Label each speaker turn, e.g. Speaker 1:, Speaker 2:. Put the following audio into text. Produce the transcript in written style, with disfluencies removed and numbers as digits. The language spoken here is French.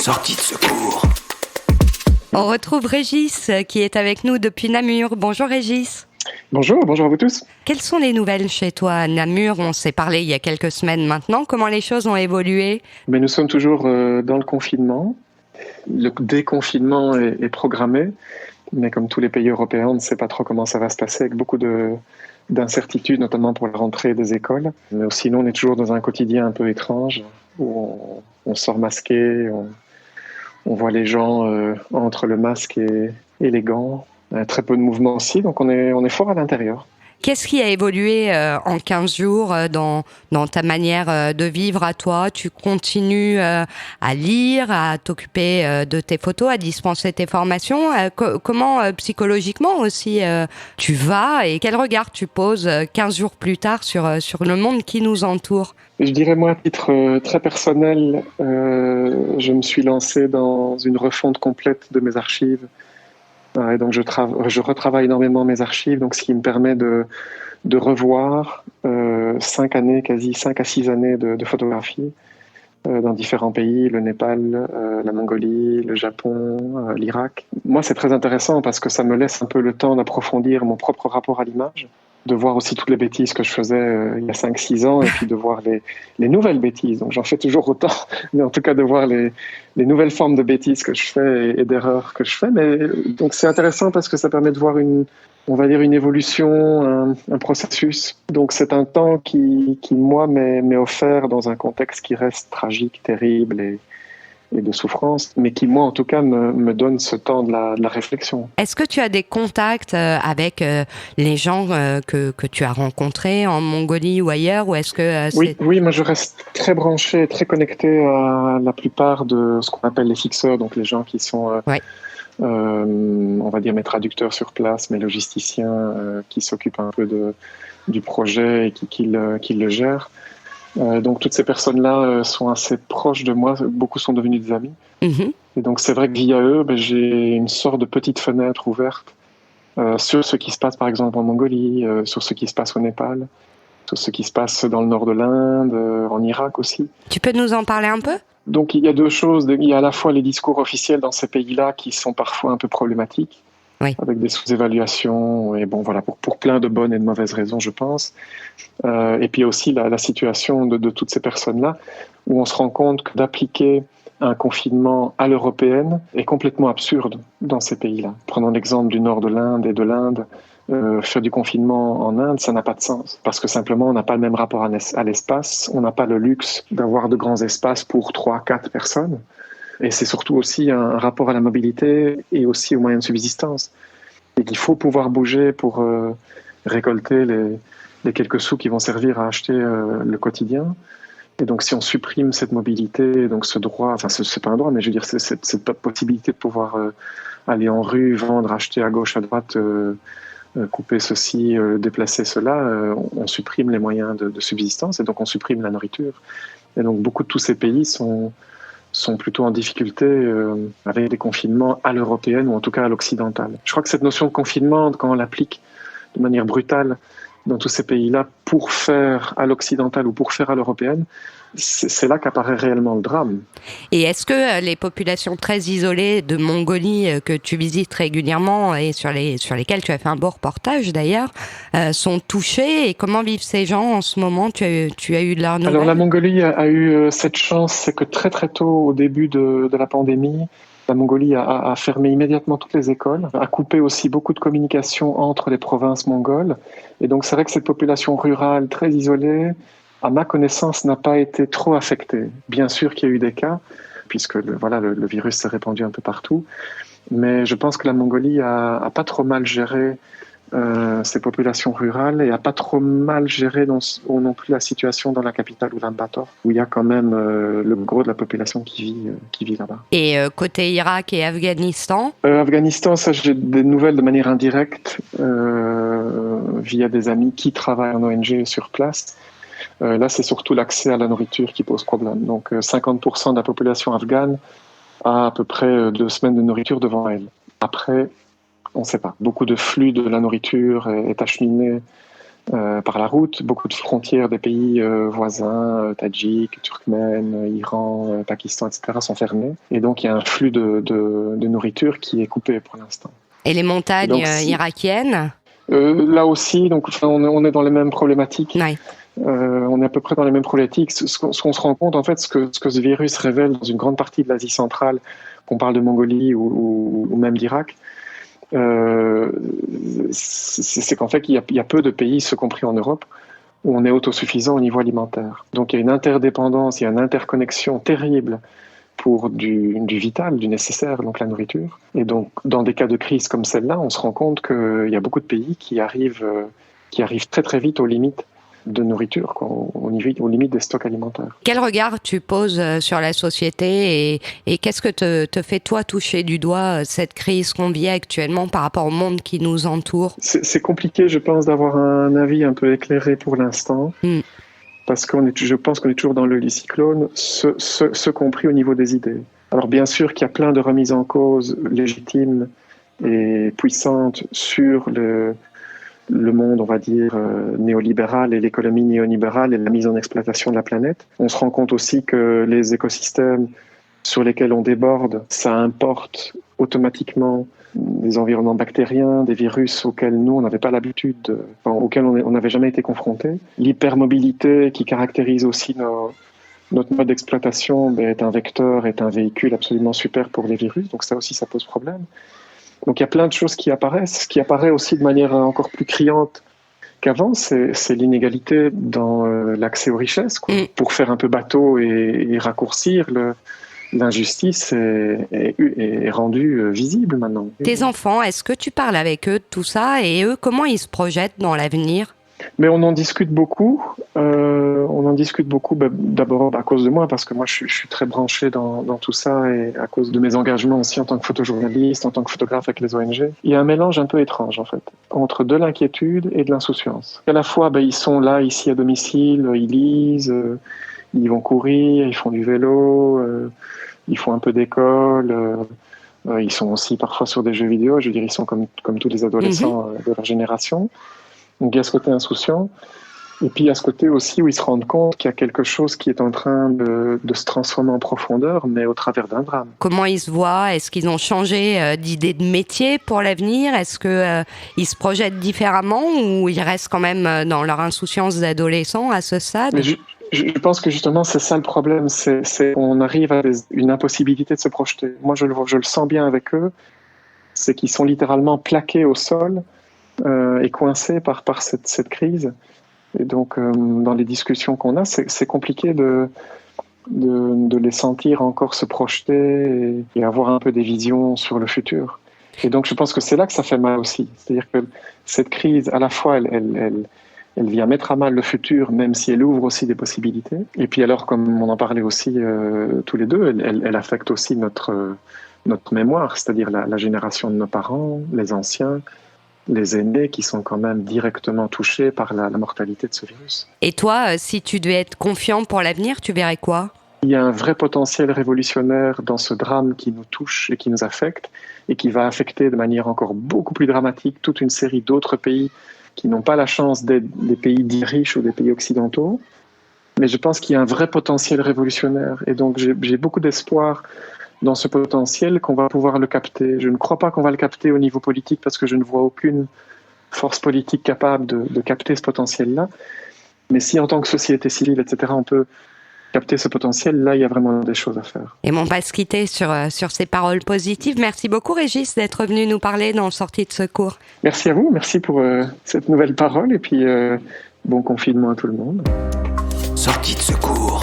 Speaker 1: Sortie de secours.
Speaker 2: On retrouve Régis qui est avec nous depuis Namur. Bonjour Régis.
Speaker 3: Bonjour à vous tous.
Speaker 2: Quelles sont les nouvelles chez toi à Namur? On s'est parlé il y a quelques semaines maintenant. Comment les choses ont évolué?
Speaker 3: Mais nous sommes toujours dans le confinement. Le déconfinement est programmé, mais comme tous les pays européens, on ne sait pas trop comment ça va se passer, avec beaucoup d'incertitudes, notamment pour la rentrée des écoles. Mais sinon, on est toujours dans un quotidien un peu étrange, où on sort masqué, on voit les gens entre le masque et les gants. Très peu de mouvement aussi, donc on est fort à l'intérieur.
Speaker 2: Qu'est-ce qui a évolué en 15 jours dans ta manière de vivre à toi? Tu continues à lire, à t'occuper de tes photos, à dispenser tes formations. Comment psychologiquement aussi tu vas et quel regard tu poses 15 jours plus tard sur le monde qui nous entoure?
Speaker 3: Je dirais, moi, à titre très personnel, je me suis lancé dans une refonte complète de mes archives. Et donc je retravaille énormément mes archives, donc ce qui me permet de revoir 5 à 6 années de photographie dans différents pays, le Népal, la Mongolie, le Japon, l'Irak. Moi, c'est très intéressant parce que ça me laisse un peu le temps d'approfondir mon propre rapport à l'image, de voir aussi toutes les bêtises que je faisais il y a 5-6 ans, et puis de voir les nouvelles bêtises. Donc j'en fais toujours autant, mais en tout cas de voir les nouvelles formes de bêtises que je fais et d'erreurs que je fais. Mais donc c'est intéressant parce que ça permet de voir une évolution, un processus. Donc c'est un temps qui moi, m'est offert dans un contexte qui reste tragique, terrible et de souffrance, mais qui, moi, en tout cas, me donne ce temps de la réflexion.
Speaker 2: Est-ce que tu as des contacts avec les gens que tu as rencontrés en Mongolie ou ailleurs, ou est-ce que
Speaker 3: Oui, moi je reste très branché, très connecté à la plupart de ce qu'on appelle les fixeurs, donc les gens qui sont, on va dire, mes traducteurs sur place, mes logisticiens qui s'occupent un peu du projet et qui le gèrent. Donc toutes ces personnes-là sont assez proches de moi, beaucoup sont devenus des amis.
Speaker 2: Mm-hmm.
Speaker 3: Et donc c'est vrai que via eux, j'ai une sorte de petite fenêtre ouverte sur ce qui se passe par exemple en Mongolie, sur ce qui se passe au Népal, sur ce qui se passe dans le nord de l'Inde, en Irak aussi.
Speaker 2: Tu peux nous en parler un peu ?
Speaker 3: Donc il y a deux choses, il y a à la fois les discours officiels dans ces pays-là qui sont parfois un peu problématiques,
Speaker 2: oui,
Speaker 3: avec des sous-évaluations, et bon voilà, pour plein de bonnes et de mauvaises raisons, je pense. Et puis aussi la situation de toutes ces personnes-là, où on se rend compte que d'appliquer un confinement à l'européenne est complètement absurde dans ces pays-là. Prenons l'exemple du nord de l'Inde et de l'Inde. Faire du confinement en Inde, ça n'a pas de sens, parce que simplement on n'a pas le même rapport à l'espace, on n'a pas le luxe d'avoir de grands espaces pour 3-4 personnes. Et c'est surtout aussi un rapport à la mobilité et aussi aux moyens de subsistance. Et qu'il faut pouvoir bouger pour récolter les quelques sous qui vont servir à acheter le quotidien. Et donc si on supprime cette mobilité, donc ce droit, enfin c'est pas un droit, mais je veux dire cette possibilité de pouvoir aller en rue, vendre, acheter à gauche, à droite, couper ceci, déplacer cela, on supprime les moyens de subsistance et donc on supprime la nourriture. Et donc beaucoup de tous ces pays sont plutôt en difficulté avec des confinements à l'européenne ou en tout cas à l'occidentale. Je crois que cette notion de confinement, quand on l'applique de manière brutale dans tous ces pays-là pour faire à l'occidentale ou pour faire à l'européenne, c'est là qu'apparaît réellement le drame.
Speaker 2: Et est-ce que les populations très isolées de Mongolie que tu visites régulièrement et sur lesquelles tu as fait un beau reportage d'ailleurs, sont touchées, et comment vivent ces gens en ce moment? Tu as eu de leurs nouvelles?
Speaker 3: Alors la Mongolie a eu cette chance, c'est que très très tôt au début de la pandémie, la Mongolie a fermé immédiatement toutes les écoles, a coupé aussi beaucoup de communication entre les provinces mongoles. Et donc c'est vrai que cette population rurale très isolée, à ma connaissance, n'a pas été trop affectée. Bien sûr qu'il y a eu des cas, puisque le virus s'est répandu un peu partout. Mais je pense que la Mongolie a pas trop mal géré ces populations rurales et a pas trop mal géré non plus la situation dans la capitale Ulaanbaatar, où il y a quand même le gros de la population qui vit là-bas.
Speaker 2: Et côté Irak et Afghanistan?
Speaker 3: Afghanistan, ça j'ai des nouvelles de manière indirecte via des amis qui travaillent en ONG sur place. Là, c'est surtout l'accès à la nourriture qui pose problème. Donc 50% de la population afghane a à peu près 2 semaines de nourriture devant elle. Après, on ne sait pas. Beaucoup de flux de la nourriture est acheminé par la route. Beaucoup de frontières des pays voisins, tadjiks, turkmènes, Iran, Pakistan, etc. sont fermées. Et donc, il y a un flux de nourriture qui est coupé pour l'instant.
Speaker 2: Et les montagnes irakiennes
Speaker 3: là aussi, donc, on est dans les mêmes problématiques.
Speaker 2: Ouais.
Speaker 3: On est à peu près dans les mêmes problématiques. Ce qu'on se rend compte, en fait, ce que ce virus révèle dans une grande partie de l'Asie centrale, qu'on parle de Mongolie ou même d'Irak, c'est qu'en fait, il y a peu de pays, y compris en Europe, où on est autosuffisant au niveau alimentaire. Donc il y a une interdépendance, il y a une interconnexion terrible pour du vital, du nécessaire, donc la nourriture. Et donc, dans des cas de crise comme celle-là, on se rend compte qu'il y a beaucoup de pays qui arrivent très très vite aux limites de nourriture, aux limites des stocks alimentaires.
Speaker 2: Quel regard tu poses sur la société et qu'est-ce que te fait toi toucher du doigt cette crise qu'on vit actuellement par rapport au monde qui nous entoure?
Speaker 3: C'est compliqué, je pense, d'avoir un avis un peu éclairé pour l'instant. Parce que je pense qu'on est toujours dans le lit cyclone, ce compris au niveau des idées. Alors bien sûr qu'il y a plein de remises en cause légitimes et puissantes sur le monde, on va dire, néolibéral et l'économie néolibérale et la mise en exploitation de la planète. On se rend compte aussi que les écosystèmes sur lesquels on déborde, ça importe automatiquement des environnements bactériens, des virus auxquels nous, on n'avait pas l'habitude, auxquels on n'avait jamais été confrontés. L'hypermobilité qui caractérise aussi notre mode d'exploitation est un vecteur, est un véhicule absolument super pour les virus, donc ça aussi, ça pose problème. Donc il y a plein de choses qui apparaissent. Ce qui apparaît aussi de manière encore plus criante qu'avant, c'est l'inégalité dans l'accès aux richesses. Pour faire un peu bateau et raccourcir, l'injustice est rendue visible maintenant.
Speaker 2: Tes enfants, est-ce que tu parles avec eux de tout ça et eux, comment ils se projettent dans l'avenir?
Speaker 3: Mais on en discute beaucoup. D'abord à cause de moi, parce que moi je suis très branché dans tout ça et à cause de mes engagements aussi en tant que photojournaliste, en tant que photographe avec les ONG. Il y a un mélange un peu étrange en fait, entre de l'inquiétude et de l'insouciance. À la fois, ils sont là, ici à domicile, ils lisent, ils vont courir, ils font du vélo, ils font un peu d'école, ils sont aussi parfois sur des jeux vidéo, je veux dire, ils sont comme tous les adolescents de leur génération. Donc il y a ce côté insouciant, et puis il y a ce côté aussi où ils se rendent compte qu'il y a quelque chose qui est en train de se transformer en profondeur, mais au travers d'un drame.
Speaker 2: Comment ils se voient? Est-ce qu'ils ont changé d'idée de métier pour l'avenir? Est-ce qu'ils se projettent différemment ou ils restent quand même dans leur insouciance d'adolescent à ce stade?
Speaker 3: Mais je pense que justement c'est ça le problème, c'est qu'on arrive à une impossibilité de se projeter. Moi je le sens bien avec eux, c'est qu'ils sont littéralement plaqués au sol et coincés par cette crise. Et donc, dans les discussions qu'on a, c'est compliqué de les sentir encore se projeter et avoir un peu des visions sur le futur. Et donc, je pense que c'est là que ça fait mal aussi. C'est-à-dire que cette crise, à la fois, elle vient mettre à mal le futur, même si elle ouvre aussi des possibilités. Et puis alors, comme on en parlait aussi tous les deux, elle affecte aussi notre mémoire, c'est-à-dire la génération de nos parents, les anciens, les aînés qui sont quand même directement touchés par la mortalité de ce virus.
Speaker 2: Et toi, si tu devais être confiant pour l'avenir, tu verrais quoi?
Speaker 3: Il y a un vrai potentiel révolutionnaire dans ce drame qui nous touche et qui nous affecte et qui va affecter de manière encore beaucoup plus dramatique toute une série d'autres pays qui n'ont pas la chance d'être des pays dits riches ou des pays occidentaux. Mais je pense qu'il y a un vrai potentiel révolutionnaire et donc j'ai beaucoup d'espoir dans ce potentiel qu'on va pouvoir le capter. Je ne crois pas qu'on va le capter au niveau politique parce que je ne vois aucune force politique capable de capter ce potentiel-là. Mais si en tant que société civile, etc., on peut capter ce potentiel, là, il y a vraiment des choses à faire.
Speaker 2: Et on va se quitter sur ces paroles positives. Merci beaucoup, Régis, d'être venu nous parler dans Sortie de secours.
Speaker 3: Merci à vous, merci pour cette nouvelle parole et puis bon confinement à tout le monde.
Speaker 1: Sortie de secours.